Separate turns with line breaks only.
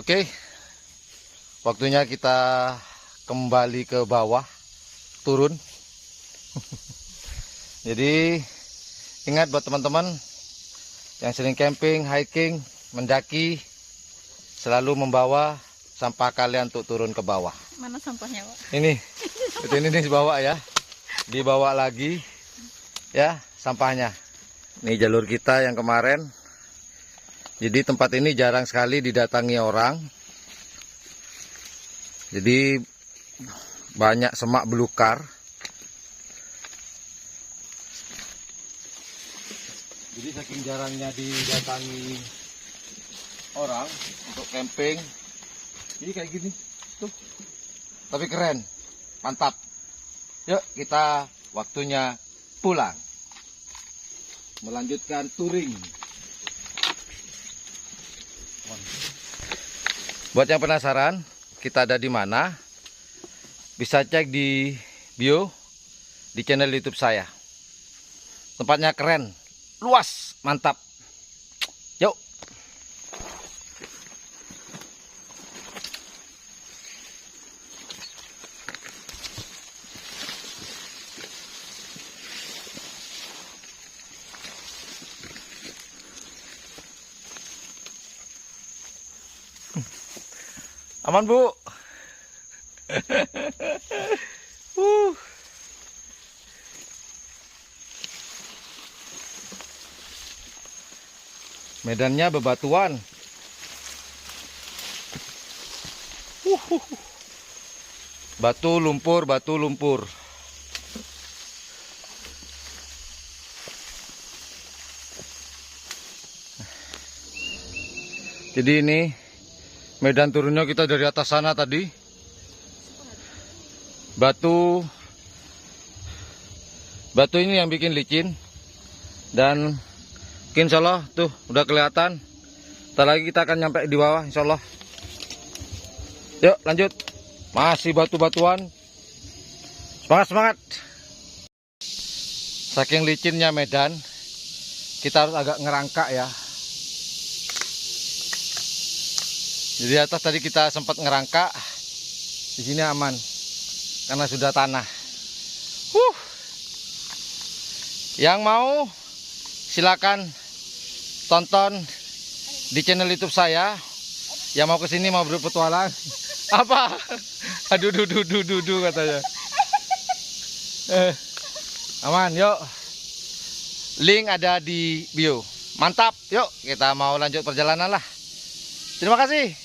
Oke, waktunya kita kembali ke bawah, turun. Jadi ingat buat teman-teman yang sering camping, hiking, mendaki, selalu membawa sampah kalian untuk turun ke bawah.
Mana sampahnya, Pak?
Ini, ini dibawa ya, dibawa lagi ya sampahnya. Ini jalur kita yang kemarin. Jadi tempat ini jarang sekali didatangi orang. Jadi banyak semak belukar. Jadi saking jarangnya didatangi orang untuk camping. Ini kayak gini tuh. Tapi keren, mantap. Yuk kita waktunya pulang. Melanjutkan touring. Buat yang penasaran kita ada di mana, bisa cek di bio di channel YouTube saya. Tempatnya keren, luas, mantap. Yuk. Aman, Bu. Medannya bebatuan. Batu lumpur, batu lumpur. Jadi ini medan turunnya kita dari atas sana tadi. Batu ini yang bikin licin. Dan insya Allah tuh udah kelihatan. Ntar lagi kita akan nyampe di bawah insya Allah. Yuk lanjut. Masih batu-batuan. Semangat. Saking licinnya medan, kita harus agak ngerangkak ya. Jadi atas tadi kita sempat ngerangkak, di sini aman karena sudah tanah. Yang mau silakan tonton di channel YouTube saya. Yang mau kesini mau berpetualang, apa? Aduh, dudu katanya. Aman, yuk. Link ada di bio. Mantap, yuk kita mau lanjut perjalanan lah. Terima kasih.